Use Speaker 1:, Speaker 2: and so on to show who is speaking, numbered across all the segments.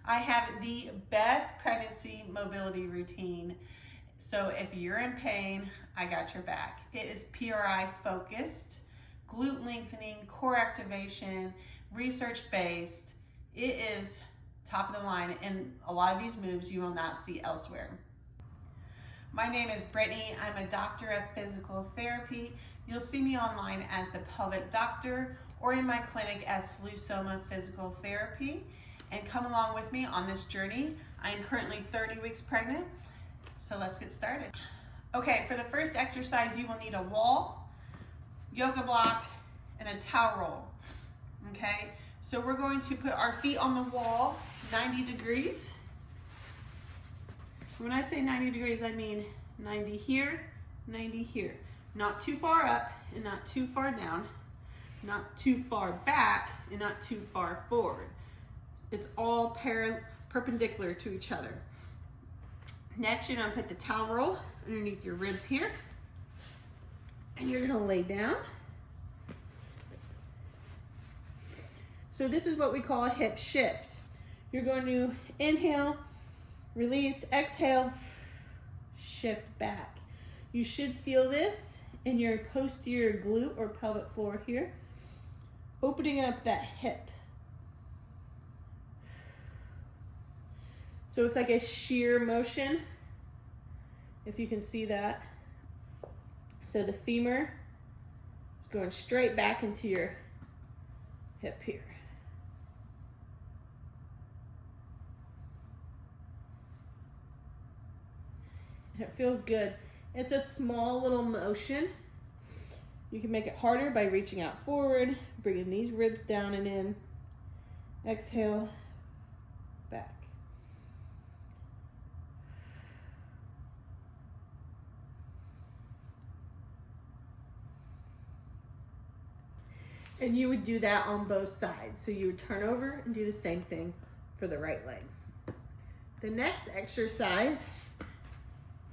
Speaker 1: I have the best pregnancy mobility routine. So if you're in pain, I got your back. It is PRI focused, glute lengthening, core activation, research based. It is top of the line, and a lot of these moves you will not see elsewhere. My name is Brittany. I'm a doctor of physical therapy. You'll see me online as the Pelvic Doctor or in my clinic as Flusoma Physical Therapy. And come along with me on this journey. I am currently 30 weeks pregnant, so let's get started. Okay, for the first exercise, you will need a wall, yoga block, and a towel roll. Okay, so we're going to put our feet on the wall, 90 degrees. When I say 90 degrees, I mean 90 here, 90 here. Not too far up and not too far down, not too far back and not too far forward. It's all perpendicular to each other. Next, you're gonna put the towel roll underneath your ribs here, and you're gonna lay down. So this is what we call a hip shift. You're going to inhale, release, exhale, shift back. You should feel this in your posterior glute or pelvic floor here, opening up that hip. So it's like a shear motion, if you can see that. So the femur is going straight back into your hip here. And it feels good. It's a small little motion. You can make it harder by reaching out forward, bringing these ribs down and in. Exhale, back. And you would do that on both sides. So you would turn over and do the same thing for the right leg. The next exercise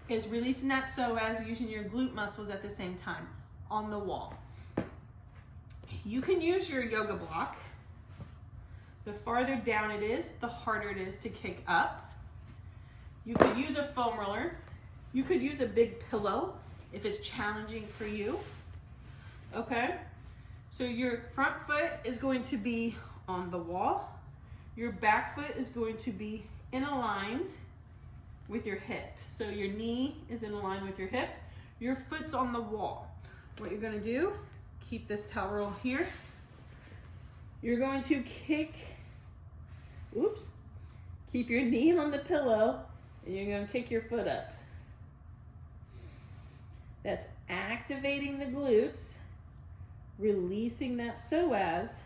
Speaker 1: is releasing that psoas using your glute muscles at the same time on the wall. You can use your yoga block. The farther down it is, the harder it is to kick up. You could use a foam roller. You could use a big pillow if it's challenging for you. Okay? So your front foot is going to be on the wall. Your back foot is going to be in aligned with your hip. So your knee is in line with your hip. Your foot's on the wall. What you're gonna do, keep this towel roll here. You're going to keep your knee on the pillow, and you're gonna kick your foot up. That's activating the glutes, releasing that psoas,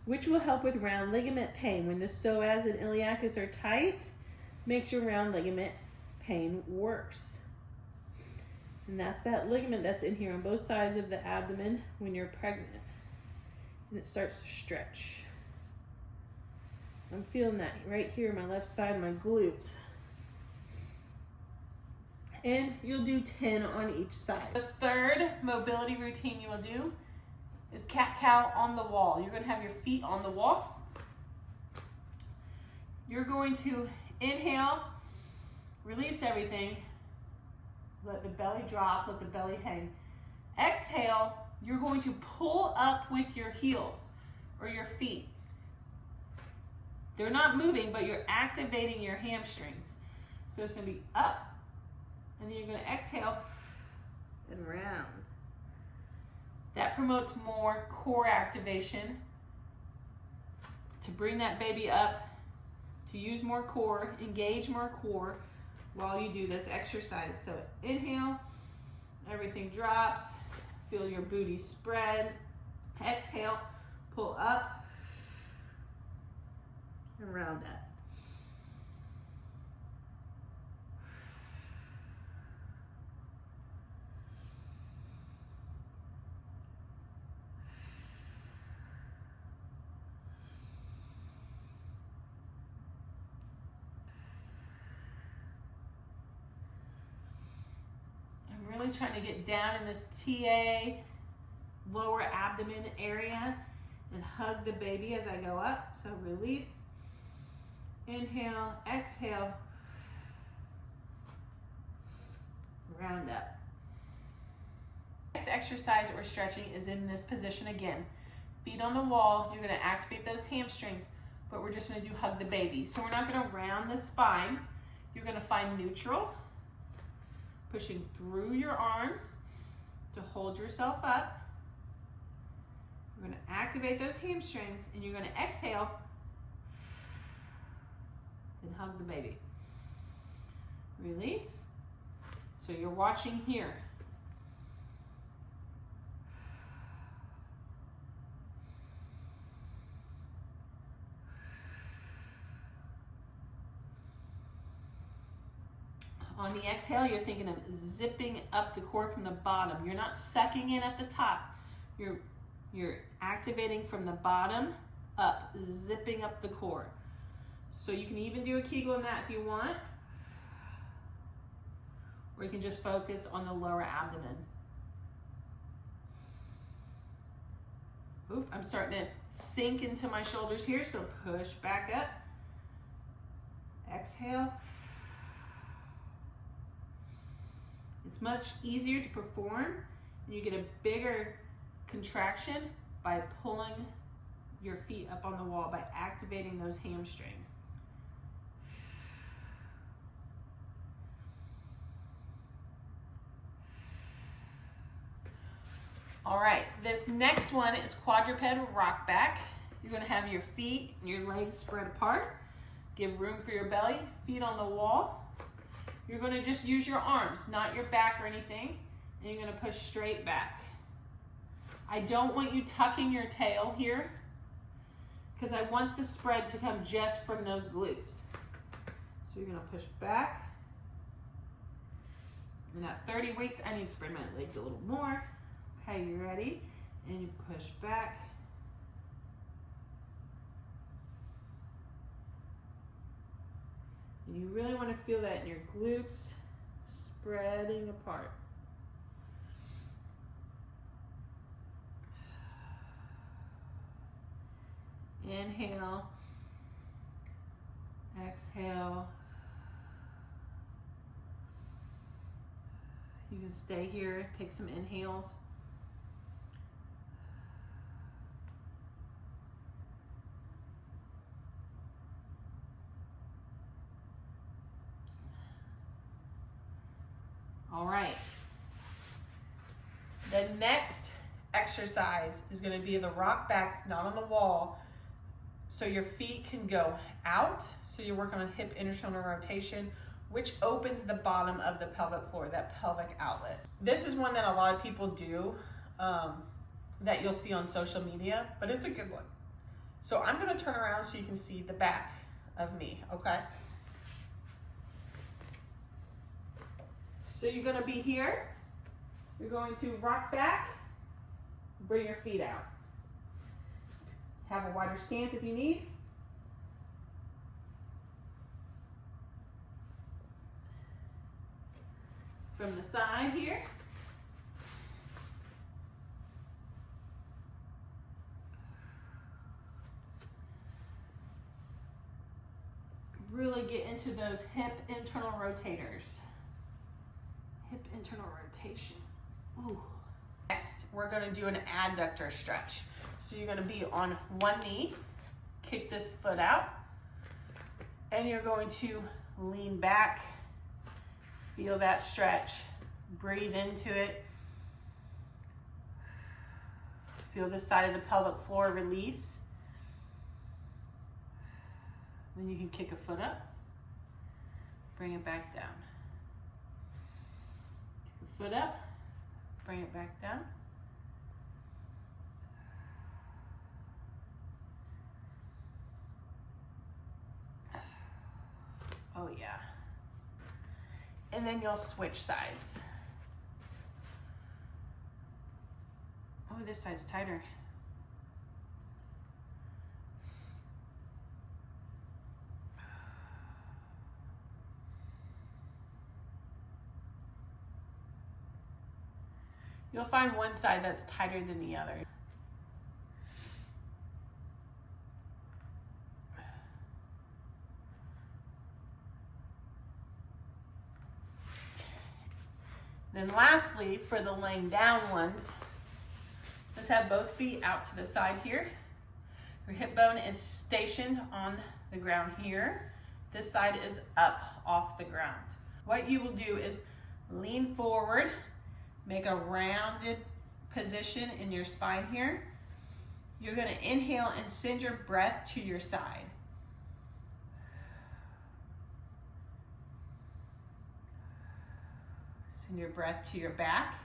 Speaker 1: which will help with round ligament pain. When the psoas and iliacus are tight, makes your round ligament pain worse. And that's that ligament that's in here on both sides of the abdomen when you're pregnant. And it starts to stretch. I'm feeling that right here, my left side of my glutes. And you'll do 10 on each side. The third mobility routine you will do is cat-cow on the wall. You're gonna have your feet on the wall. You're going to inhale, release everything, let the belly drop, let the belly hang. Exhale, you're going to pull up with your heels or your feet. They're not moving, but you're activating your hamstrings. So it's gonna be up, and then you're gonna exhale and round. That promotes more core activation to bring that baby up, to use more core, engage more core while you do this exercise. So inhale, everything drops, feel your booty spread. Exhale, pull up and round up. Really trying to get down in this TA, lower abdomen area, and hug the baby as I go up. So release, inhale, exhale, round up. Next exercise or stretching is in this position again. Feet on the wall, you're gonna activate those hamstrings, but we're just gonna do hug the baby. So we're not gonna round the spine. You're gonna find neutral, pushing through your arms to hold yourself up. You're gonna activate those hamstrings and you're gonna exhale and hug the baby. Release. So you're watching here. On the exhale, you're thinking of zipping up the core from the bottom. You're not sucking in at the top. You're activating from the bottom up, zipping up the core. So you can even do a Kegel in that if you want, or you can just focus on the lower abdomen. Oop, I'm starting to sink into my shoulders here, so push back up. Exhale. It's much easier to perform, and you get a bigger contraction by pulling your feet up on the wall, by activating those hamstrings. All right, this next one is quadruped rock back. You're gonna have your feet and your legs spread apart. Give room for your belly, feet on the wall. You're gonna just use your arms, not your back or anything, and you're gonna push straight back. I don't want you tucking your tail here, because I want the spread to come just from those glutes. So you're gonna push back. And at 30 weeks, I need to spread my legs a little more. Okay, you ready? And you push back. And you really want to feel that in your glutes spreading apart. Inhale, exhale. You can stay here, take some inhales. All right. The next exercise is going to be the rock back, not on the wall. So your feet can go out. So you're working on hip internal rotation, which opens the bottom of the pelvic floor, that pelvic outlet. This is one that a lot of people do that you'll see on social media, but it's a good one. So I'm going to turn around so you can see the back of me, okay? So you're gonna be here. You're going to rock back, bring your feet out. Have a wider stance if you need. From the side here. Really get into those hip internal rotators. Hip internal rotation. Ooh. Next, we're gonna do an adductor stretch. So you're gonna be on one knee, kick this foot out, and you're going to lean back, feel that stretch, breathe into it. Feel the side of the pelvic floor release. Then you can kick a foot up, bring it back down. Foot up, bring it back down. Oh yeah. And then you'll switch sides. Oh, this side's tighter. You'll find one side that's tighter than the other. Then lastly, for the laying down ones, let's have both feet out to the side here. Your hip bone is stationed on the ground here. This side is up off the ground. What you will do is lean forward, make a rounded position in your spine here. You're gonna inhale and send your breath to your side. Send your breath to your back.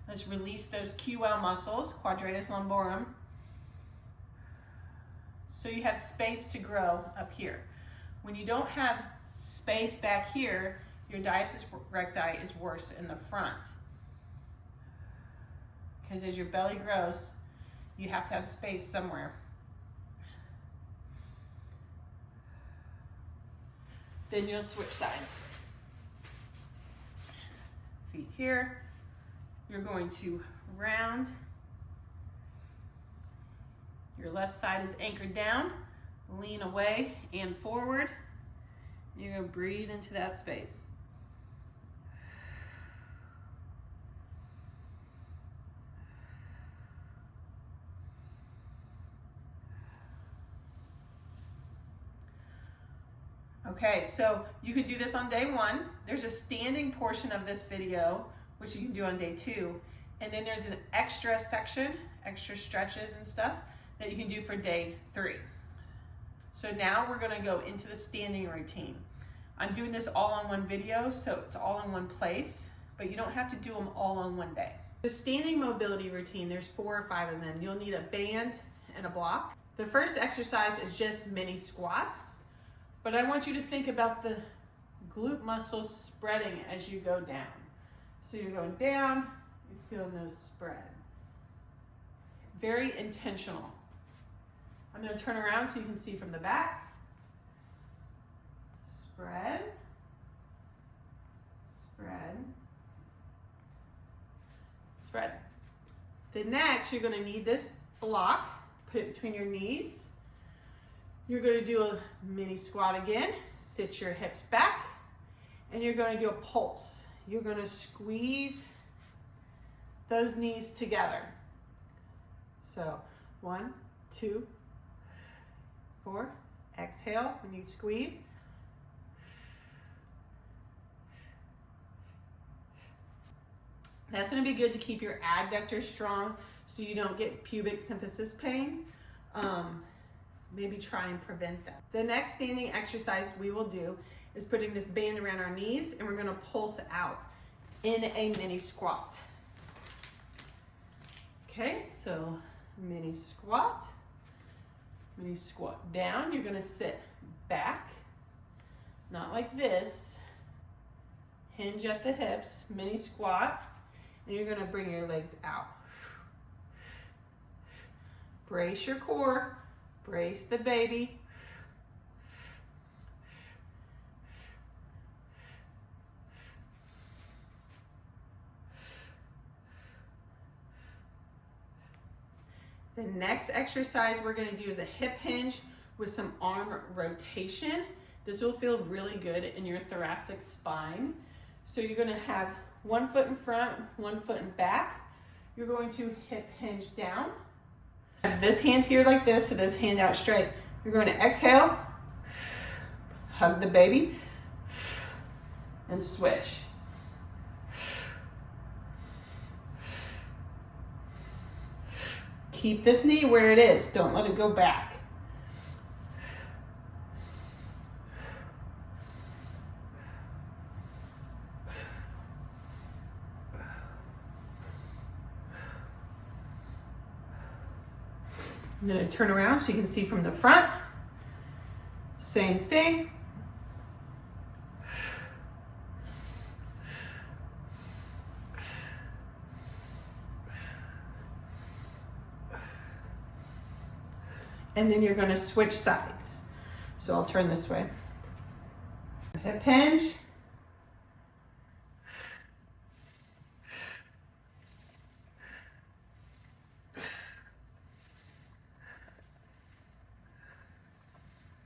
Speaker 1: Let's release those QL muscles, quadratus lumborum, so you have space to grow up here. When you don't have space back here, your diastasis recti is worse in the front. Because as your belly grows, you have to have space somewhere. Then you'll switch sides. Feet here. You're going to round. Your left side is anchored down. Lean away and forward. You're going to breathe into that space. Okay, so you could do this on day one. There's a standing portion of this video, which you can do on day two. And then there's an extra section, extra stretches and stuff that you can do for day three. So now we're gonna go into the standing routine. I'm doing this all on one video, so it's all in one place, but you don't have to do them all on one day. The standing mobility routine, there's 4 or 5 of them. You'll need a band and a block. The first exercise is just mini squats, but I want you to think about the glute muscles spreading as you go down. So you're going down, you're feeling those spread. Very intentional. I'm going to turn around so you can see from the back. Spread. Spread. Spread. Then next, you're going to need this block. Put it between your knees. You're going to do a mini squat again. Sit your hips back. And you're going to do a pulse. You're going to squeeze those knees together. So 1, 2, 4. Exhale when you squeeze. That's going to be good to keep your adductors strong so you don't get pubic symphysis pain. Maybe try and prevent that. The next standing exercise we will do is putting this band around our knees, and we're going to pulse out in a mini squat. Okay, so mini squat down. You're going to sit back, not like this. Hinge at the hips, mini squat, and you're going to bring your legs out. Brace your core, brace the baby. The next exercise we're going to do is a hip hinge with some arm rotation. This will feel really good in your thoracic spine. So you're going to have 1 foot in front, 1 foot in back. You're going to hip hinge down. Have this hand here like this, so this hand out straight. You're going to exhale, hug the baby, and switch. Keep this knee where it is. Don't let it go back. I'm going to turn around so you can see from the front. Same thing. And then you're going to switch sides. So I'll turn this way. Hip hinge.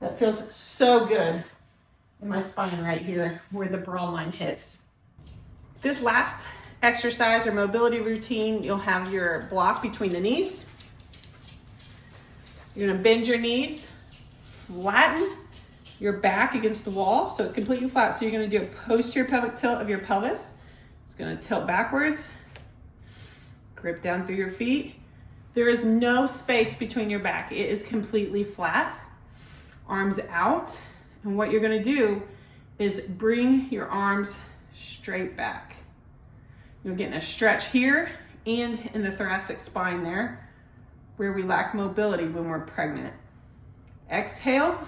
Speaker 1: That feels so good in my spine right here where the bra line hits. This last exercise or mobility routine, you'll have your block between the knees. You're gonna bend your knees, flatten your back against the wall so it's completely flat. So you're gonna do a posterior pelvic tilt of your pelvis. It's gonna tilt backwards, grip down through your feet. There is no space between your back. It is completely flat, arms out. And what you're gonna do is bring your arms straight back. You're getting a stretch here and in the thoracic spine there, where we lack mobility when we're pregnant. Exhale.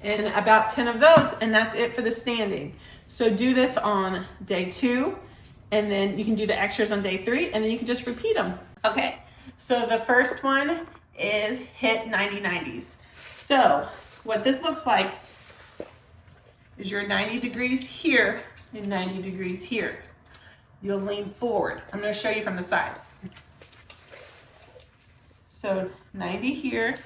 Speaker 1: And about 10 of those, and that's it for the standing. So do this on day 2, and then you can do the extras on day 3, and then you can just repeat them. Okay, so the first one is hit 90-90s. So what this looks like is you're 90 degrees here and 90 degrees here. You'll lean forward. I'm going to show you from the side. So 90 here.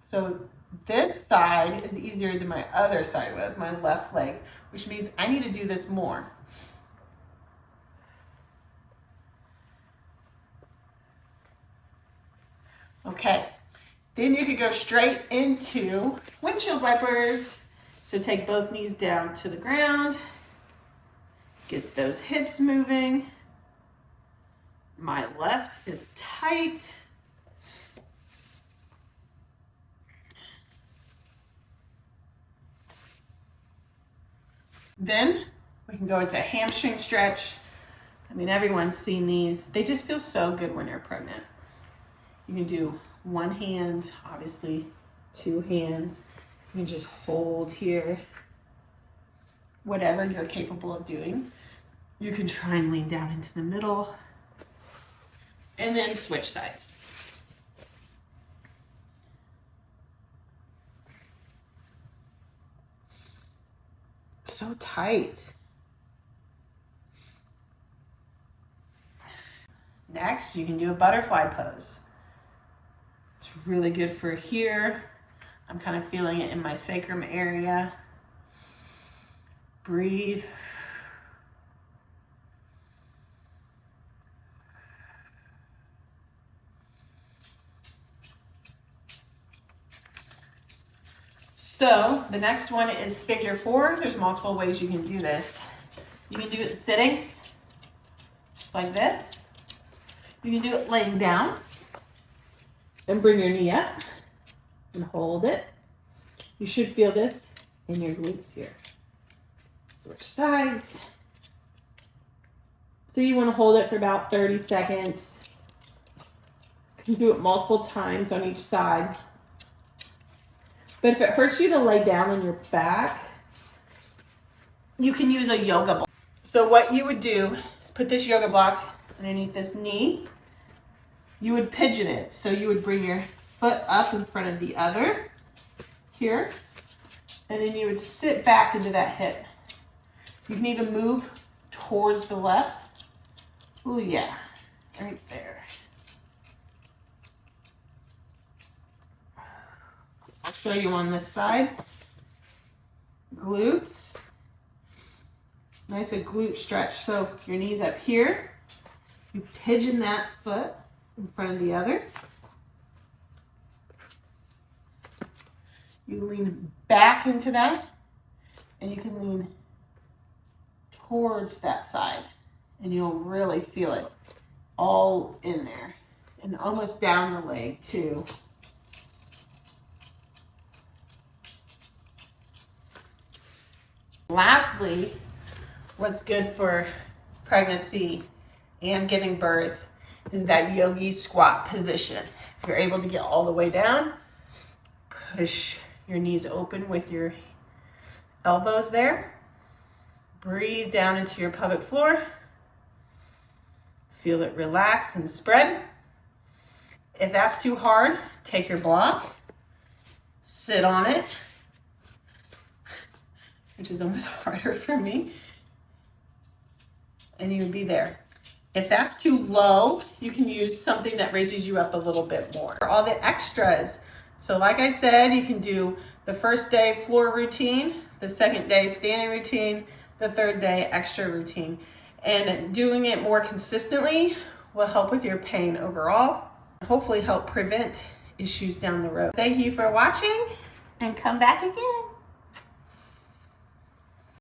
Speaker 1: So this side is easier than my other side was, my left leg, which means I need to do this more. Okay, then you could go straight into windshield wipers. So take both knees down to the ground, get those hips moving. My left is tight. Then we can go into a hamstring stretch. I mean, everyone's seen these. They just feel so good when you're pregnant. You can do one hand, obviously 2 hands. You can just hold here. Whatever you're capable of doing. You can try and lean down into the middle. And then switch sides. So tight. Next, you can do a butterfly pose. It's really good for here. I'm kind of feeling it in my sacrum area. Breathe. So the next one is figure 4. There's multiple ways you can do this. You can do it sitting, just like this. You can do it laying down and bring your knee up and hold it. You should feel this in your glutes here. Switch sides. So you want to hold it for about 30 seconds. You can do it multiple times on each side. But if it hurts you to lay down on your back, you can use a yoga block. So what you would do is put this yoga block underneath this knee. You would pigeon it. So you would bring your foot up in front of the other here, and then you would sit back into that hip. You can even move towards the left. Oh yeah, right there. I'll show you on this side. Glutes. Nice a glute stretch. So your knees up here. You pigeon that foot in front of the other. You lean back into that, and you can lean towards that side, and you'll really feel it all in there and almost down the leg too. Lastly, what's good for pregnancy and giving birth is that yogi squat position. If you're able to get all the way down, push your knees open with your elbows there. Breathe down into your pelvic floor. Feel it relax and spread. If that's too hard, take your block, sit on it, which is almost harder for me. and you would be there. If that's too low, you can use something that raises you up a little bit more. For all the extras, so like I said, you can do the first day floor routine, the second day standing routine, the third day extra routine. And doing it more consistently will help with your pain overall, hopefully help prevent issues down the road. Thank you for watching, and come back again.